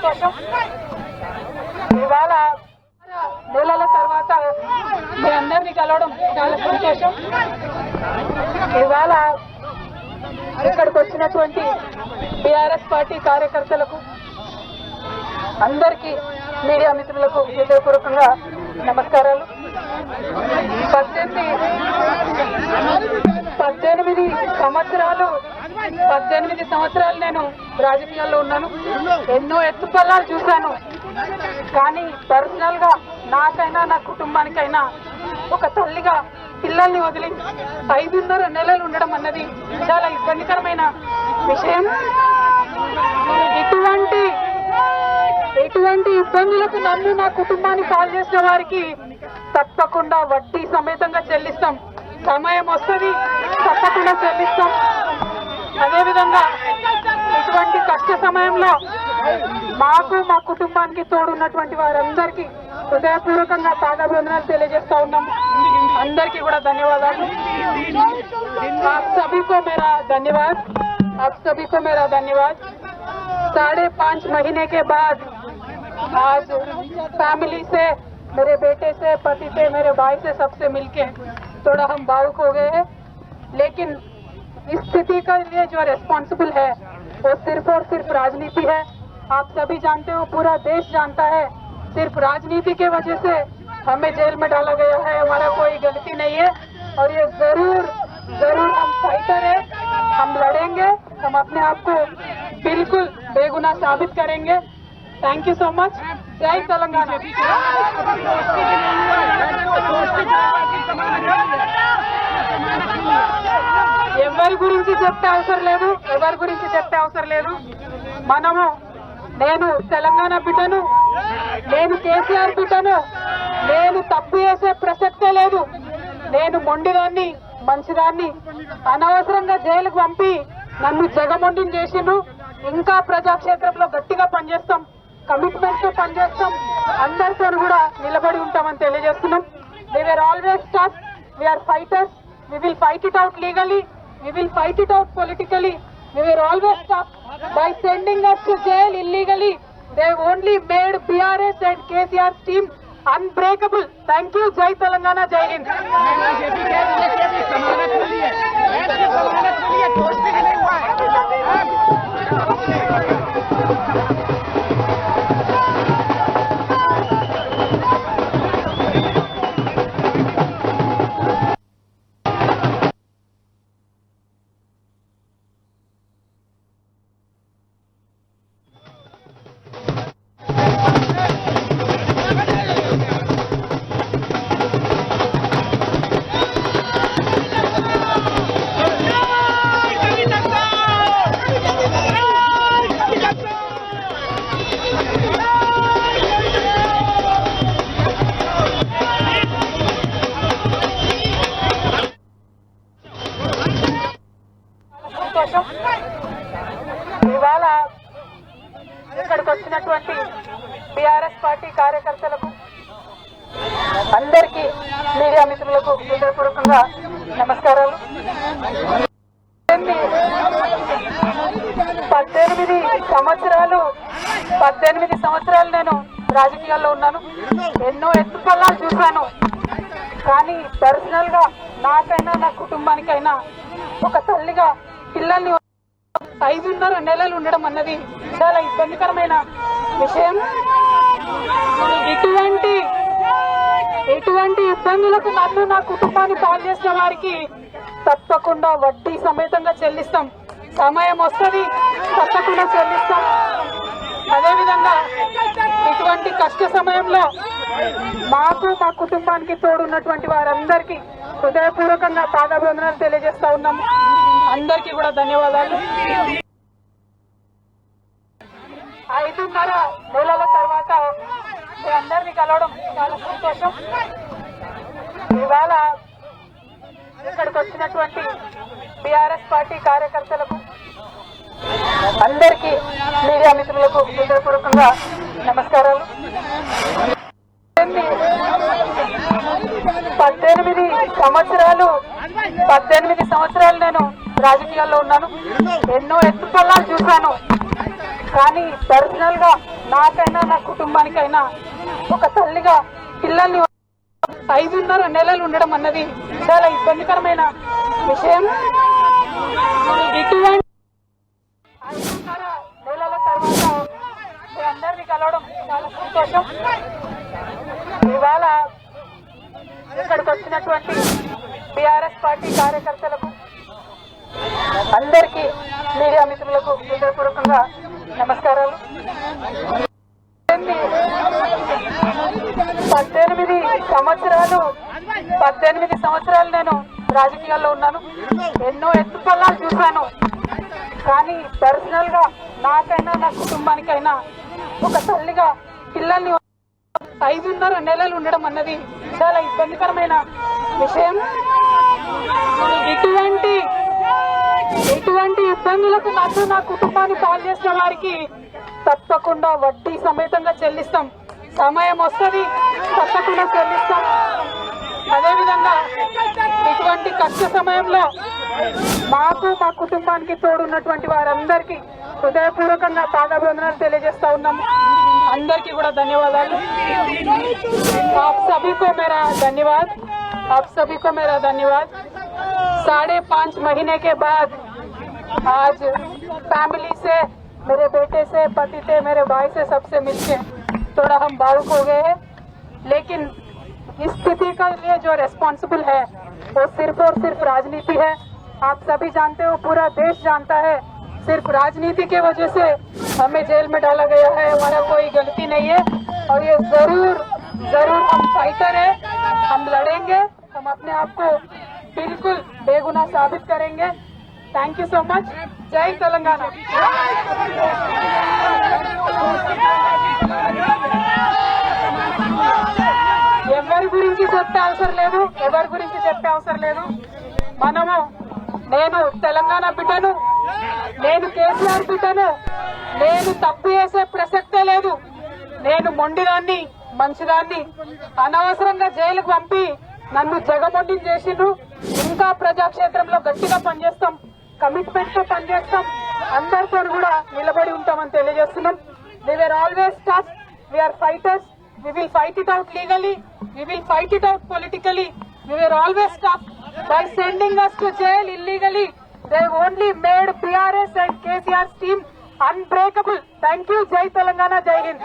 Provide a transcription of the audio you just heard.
సంతోషం. ఇవాళ నెలల తర్వాత మీ అందరినీ కలవడం చాలా సంతోషం. ఇవాళ ఇక్కడికి వచ్చినటువంటి టీఆర్ఎస్ పార్టీ కార్యకర్తలకు అందరికీ మీడియా మిత్రులకు హృదయపూర్వకంగా నమస్కారాలు. 18 సంవత్సరాలు నేను రాజకీయాల్లో ఉన్నాను. ఎన్నో ఎత్తుపల్లాలు చూశాను. కానీ పర్సనల్ గా నాకైనా నా కుటుంబానికైనా ఒక తల్లిగా పిల్లల్ని వదిలి 5.5 నెలలు ఉండడం అన్నది చాలా ఇబ్బందికరమైన విషయం. ఇటువంటి ఇబ్బందులకు నన్ను నా కుటుంబాన్ని పాలు చేసిన వారికి తప్పకుండా వడ్డీ సమేతంగా చెల్లిస్తాం. సమయం వస్తుంది, తప్పకుండా చెల్లిస్తాం. అదేవిధంగా ఇటువంటి కష్ట సమయంలో మాకు మా కుటుంబానికి తోడున్నటువంటి వారందరికీ హృదయపూర్వకంగా పాదాభివందనాలు తెలియజేస్తా ఉన్నాం. అందరికీ కూడా ధన్యవాదాలు. आप सभी को मेरा धन्यवाद. 5.5 महीने के बाद आज फैमिली से, मेरे बेटे से, पति से, मेरे भाई से, सबसे मिलके थोड़ा हम भावुक हो गए हैं. लेकिन इस स्थिति के लिए जो रेस्पॉन्सिबल है वो सिर्फ और सिर्फ राजनीति है. आप सभी जानते हो, पूरा देश जानता है, सिर्फ राजनीति के वजह से हमें जेल में डाला गया है. हमारा कोई गलती नहीं है और ये जरूर हम फाइटर है. हम लड़ेंगे, हम अपने आप को बिल्कुल बेगुनाह साबित करेंगे. Thank you so much. जय तेलंगाना. ఎవరి గురించి చెప్పే అవసరం లేదు. మనము, నేను తెలంగాణ బిడ్డను, నేను కేసీఆర్ బిడ్డను, నేను తప్పు చేసే ప్రసక్తే లేదు. నేను మొండిదాన్ని, మంచిదాన్ని. అనవసరంగా జైలుకు పంపి నన్ను జగమొండిని చేసిండ్రు. ఇంకా ప్రజాక్షేత్రంలో గట్టిగా పనిచేస్తాం, కమిట్మెంట్ తో పనిచేస్తాం, అందరితో కూడా నిలబడి ఉంటామని తెలియజేస్తున్నాం. We were always tough. We are fighters. We will fight it out legally. We will fight it out politically. We were always tough. By sending us to jail illegally, they only made BRS and KCR's team unbreakable. Thank you. Jai Telangana. Jai Hind. ఇవాళ ఇక్కడికి వచ్చినటువంటి TRS party కార్యకర్తలకు అందరికీ media మిత్రులకు హృదయపూర్వకంగా నమస్కారాలు. 18 సంవత్సరాలు నేను రాజకీయాల్లో ఉన్నాను. ఎన్నో ఎత్తుపల్లాలు చూశాను. కానీ పర్సనల్ గా నాకైనా నా కుటుంబానికైనా ఒక తల్లిగా పిల్లల్ని 5.5 నెలలు ఉండడం అన్నది చాలా ఇబ్బందికరమైన విషయం. ఇటువంటి ఇబ్బందులకు నన్ను నా కుటుంబాన్ని పాలు చేసిన వారికి తప్పకుండా వడ్డీ సమేతంగా చెల్లిస్తాం. సమయం వస్తుంది, తప్పకుండా చెల్లిస్తాం. అదేవిధంగా ఇటువంటి కష్ట సమయంలో మాకు మా కుటుంబానికి తోడున్నటువంటి వారందరికీ హృదయపూర్వకంగా పాదాభివందనాలు తెలియజేస్తా ఉన్నాము. అందరికీ కూడా ధన్యవాదాలు. 5.5 నెలల తర్వాత మీ అందరినీ కలవడం చాలా సంతోషం. ఇవాళ ఇక్కడికి వచ్చినటువంటి టీఆర్ఎస్ పార్టీ కార్యకర్తలకు అందరికీ మీడియా మిత్రులకు హృదయపూర్వకంగా నమస్కారాలు. 18 సంవత్సరాలు నేను రాజకీయాల్లో ఉన్నాను. ఎన్నో ఎత్తుపల్లాలు చూశాను. కానీ పర్సనల్ గా నాకైనా నా కుటుంబానికైనా ఒక తల్లిగా పిల్లల్ని 5.5 నెలలు ఉండడం అన్నది చాలా ఇబ్బందికరమైన విషయం. ఇటువంటి 5.5 నెలల తర్వాత మీ అందరినీ కలవడం చాలా సంతోషం. ఇవాళ ఇక్కడికి వచ్చినటువంటి టిఆర్ఎస్ పార్టీ కార్యకర్తలకు అందరికీ మీడియా మిత్రులకు హృదయపూర్వకంగా నమస్కారాలు. 18 సంవత్సరాలు నేను రాజకీయాల్లో ఉన్నాను. ఎన్నో ఎత్తుపల్లాలు చూశాను. కానీ పర్సనల్ గా నాకైనా నా కుటుంబానికైనా ఒక తల్లిగా పిల్లల్ని 5.5 నెలలు ఉండడం అన్నది చాలా ఇబ్బందికరమైన విషయం. ఇటువంటి ఇబ్బందులకు నన్ను నా కుటుంబాన్ని పాలు చేసిన వారికి తప్పకుండా వడ్డీ సమేతంగా చెల్లిస్తాం. సమయం వస్తుంది, తప్పకుండా చెల్లిస్తాం. అదేవిధంగా ఇటువంటి కష్ట సమయంలో మాకు మా కుటుంబానికి తోడున్నటువంటి వారందరికీ హృదయపూర్వకంగా పాదాభివందనాలు తెలియజేస్తా ఉన్నాము. అందరికీ కూడా ధన్యవాదాలు. आप सभी को मेरा धन्यवाद. 5.5 महीने के बाद आज फैमिली से, मेरे बेटे से, पति से, मेरे भाई से, सबसे मिलके थोड़ा हम भावुक हो गए हैं. लेकिन इस स्थिति का लिए जो रेस्पॉन्सिबल है वो सिर्फ और सिर्फ राजनीति है. आप सभी जानते हो, पूरा देश जानता है, सिर्फ राजनीति की वजह से हमें जेल में डाला गया है. हमारा कोई गलती नहीं है और ये जरूर हम फाइटर है. हम लड़ेंगे, हम अपने आप को बिल्कुल बेगुनाह साबित करेंगे. Thank you so much. जय तेलंगाना. ఎవరి గురించి చెప్పే అవసరం లేదు. మనము, నేను తెలంగాణ బిడ్డను, నేను కేసీఆర్ బిడ్డను, నేను తప్పు చేసే ప్రసక్తే లేదు. నేను మొండిదాన్ని, మంచిదాన్ని. అనవసరంగా జైలుకు పంపి నన్ను జగమొండి చేసిండ్రు. ఇంకా ప్రజాక్షేత్రంలో గట్టిగా పనిచేస్తాం, కమిట్మెంట్ తో పనిచేస్తాం, అందరితో కూడా నిలబడి ఉంటామని తెలియజేస్తున్నాం. We were always tough. We are fighters. We will fight it out legally. We will fight it out politically. We were always tough. By sending us to jail illegally, they only made PRS and KCR's team unbreakable. Thank you. Jai Telangana. Jai Hind.